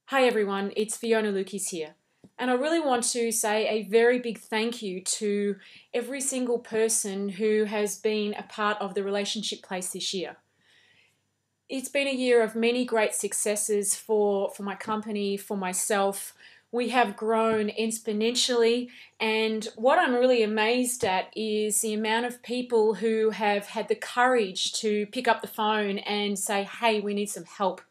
Hi everyone, it's Fiona Lukis here. And I really want to say a very big thank you to every single person who has been a part of the Relationship Place this year. It's been a year of many great successes for my company, for myself. We have grown exponentially, and what I'm really amazed at is the amount of people who have had the courage to pick up the phone and say, hey, we need some help.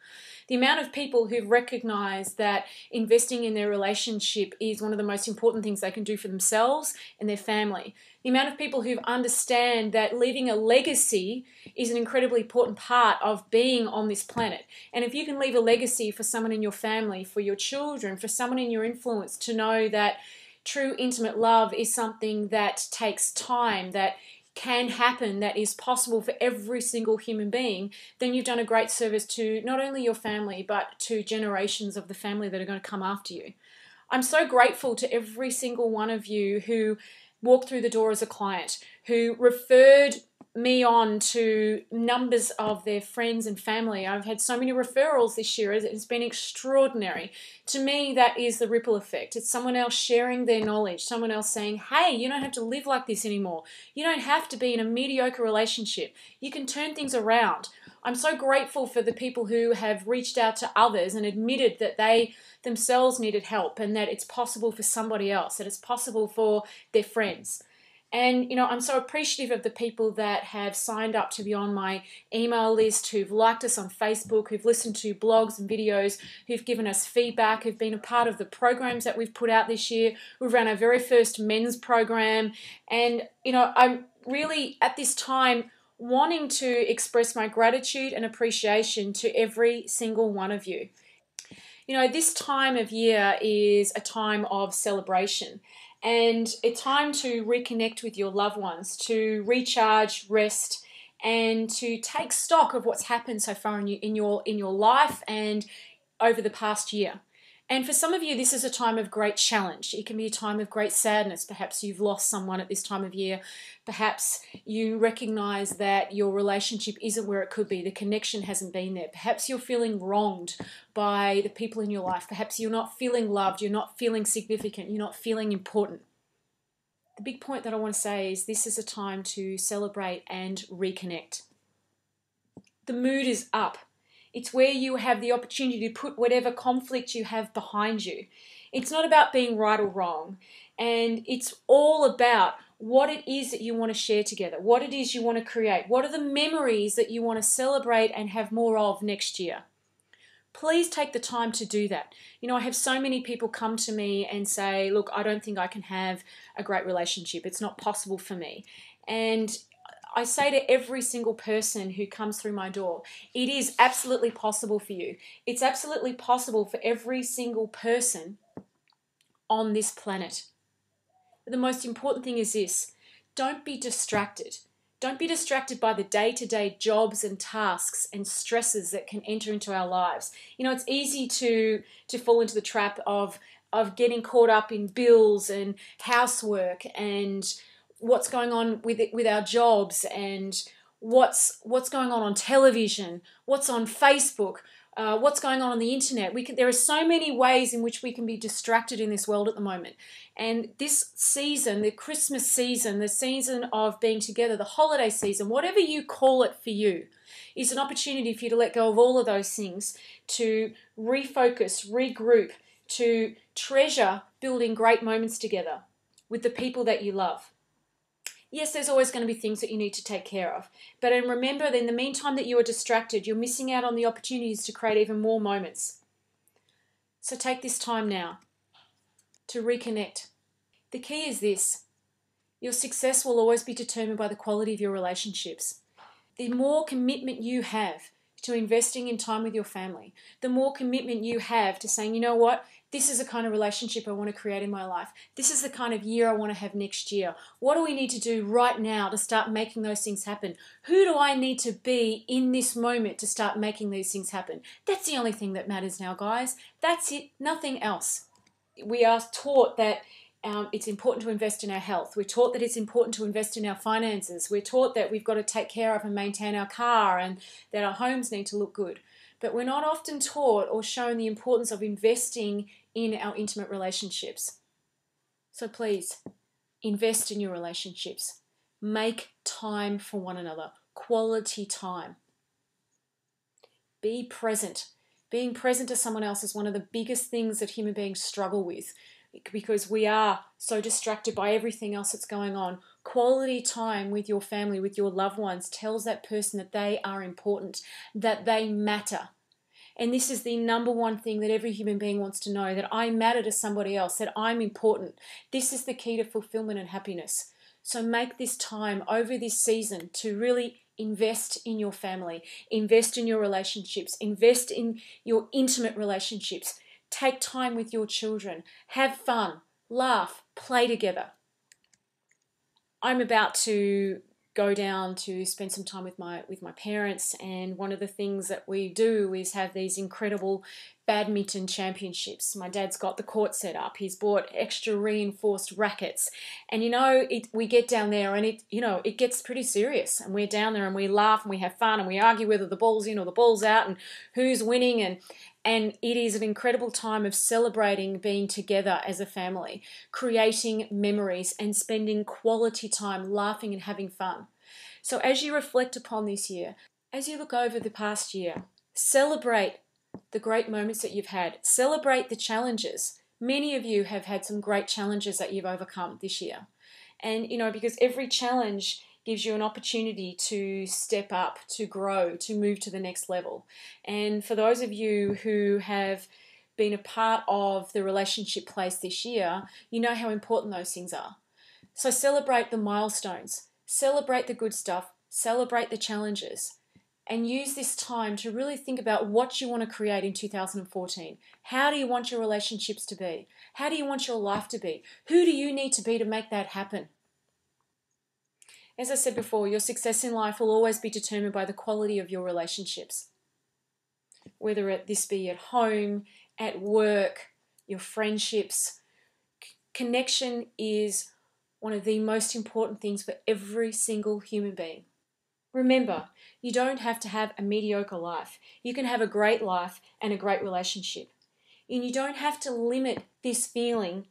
The amount of people who've recognized that investing in their relationship is one of the most important things they can do for themselves and their family. The amount of people who understand that leaving a legacy is an incredibly important part of being on this planet. And if you can leave a legacy for someone in your family, for your children, for someone in your influence, to know that true intimate love is something that takes time, that can happen, that is possible for every single human being, then you've done a great service to not only your family, but to generations of the family that are going to come after you. I'm so grateful to every single one of you who walked through the door as a client, who referred me on to numbers of their friends and family. I've had so many referrals this year. It's been extraordinary. To me, that is the ripple effect. It's someone else sharing their knowledge, someone else saying, hey, you don't have to live like this anymore. You don't have to be in a mediocre relationship. You can turn things around. I'm so grateful for the people who have reached out to others and admitted that they themselves needed help and that it's possible for somebody else, that it's possible for their friends. And, I'm so appreciative of the people that have signed up to be on my email list, who've liked us on Facebook, who've listened to blogs and videos, who've given us feedback, who've been a part of the programs that we've put out this year. We've run our very first men's program. And, I'm really, at this time, wanting to express my gratitude and appreciation to every single one of you. This time of year is a time of celebration and a time to reconnect with your loved ones, to recharge, rest, and to take stock of what's happened so far in your life and over the past year. And for some of you, this is a time of great challenge. It can be a time of great sadness. Perhaps you've lost someone at this time of year. Perhaps you recognize that your relationship isn't where it could be. The connection hasn't been there. Perhaps you're feeling wronged by the people in your life. Perhaps you're not feeling loved. You're not feeling significant. You're not feeling important. The big point that I want to say is this is a time to celebrate and reconnect. The mood is up. It's where you have the opportunity to put whatever conflict you have behind you. It's not about being right or wrong. And it's all about what it is that you want to share together, what it is you want to create, what are the memories that you want to celebrate and have more of next year. Please take the time to do that. I have so many people come to me and say, look, I don't think I can have a great relationship. It's not possible for me. And I say to every single person who comes through my door, it is absolutely possible for you. It's absolutely possible for every single person on this planet. But the most important thing is this: don't be distracted. Don't be distracted by the day-to-day jobs and tasks and stresses that can enter into our lives. It's easy to fall into the trap of getting caught up in bills and housework and what's going on with our jobs and what's going on television, what's on Facebook, what's going on the internet. There are so many ways in which we can be distracted in this world at the moment. And this season, the Christmas season, the season of being together, the holiday season, whatever you call it for you, is an opportunity for you to let go of all of those things, to refocus, regroup, to treasure building great moments together with the people that you love. Yes, there's always going to be things that you need to take care of. But remember that in the meantime that you are distracted, you're missing out on the opportunities to create even more moments. So take this time now to reconnect. The key is this: your success will always be determined by the quality of your relationships. The more commitment you have to investing in time with your family, the more commitment you have to saying, you know what, this is the kind of relationship I want to create in my life. This is the kind of year I want to have next year. What do we need to do right now to start making those things happen? Who do I need to be in this moment to start making these things happen? That's the only thing that matters now, guys. That's it, nothing else. We are taught that it's important to invest in our health. We're taught that it's important to invest in our finances. We're taught that we've got to take care of and maintain our car and that our homes need to look good. but we're not often taught or shown the importance of investing in our intimate relationships. So please, invest in your relationships. Make time for one another, quality time. Be present. Being present to someone else is one of the biggest things that human beings struggle with because we are so distracted by everything else that's going on. Quality time with your family, with your loved ones, tells that person that they are important, that they matter. And this is the number one thing that every human being wants to know, that I matter to somebody else, that I'm important. This is the key to fulfillment and happiness. So make this time over this season to really invest in your family, invest in your relationships, invest in your intimate relationships. Take time with your children, have fun, laugh, play together. I'm about to go down to spend some time with my parents, and one of the things that we do is have these incredible badminton championships. My dad's got the court set up. He's bought extra reinforced rackets, and we get down there and it gets pretty serious, and we're down there and we laugh and we have fun and we argue whether the ball's in or the ball's out and who's winning, and it is an incredible time of celebrating being together as a family, creating memories and spending quality time laughing and having fun. So as you reflect upon this year, as you look over the past year, celebrate the great moments that you've had. Celebrate the challenges. Many of you have had some great challenges that you've overcome this year. And, because every challenge gives you an opportunity to step up, to grow, to move to the next level. And for those of you who have been a part of the relationship place this year, you know how important those things are. So celebrate the milestones, celebrate the good stuff, celebrate the challenges, and use this time to really think about what you want to create in 2014. How do you want your relationships to be? How do you want your life to be? Who do you need to be to make that happen? As I said before, your success in life will always be determined by the quality of your relationships. Whether this be at home, at work, your friendships. Connection is one of the most important things for every single human being. Remember, you don't have to have a mediocre life. You can have a great life and a great relationship. And you don't have to limit this feeling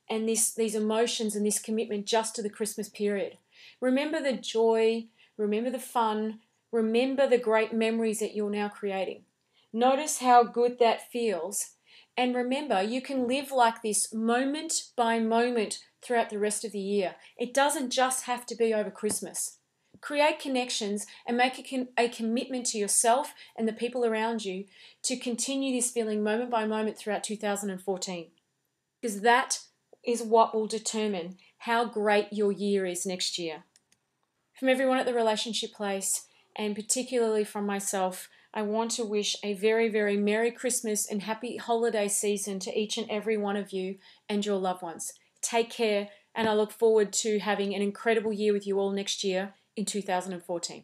and these emotions and this commitment just to the Christmas period. Remember the joy, remember the fun, remember the great memories that you're now creating. Notice how good that feels. And remember, you can live like this moment by moment throughout the rest of the year. It doesn't just have to be over Christmas. Create connections and make a commitment to yourself and the people around you to continue this feeling moment by moment throughout 2014. Because that is what will determine how great your year is next year. From everyone at the Relationship Place, and particularly from myself, I want to wish a very, very Merry Christmas and Happy Holiday season to each and every one of you and your loved ones. Take care, and I look forward to having an incredible year with you all next year in 2014.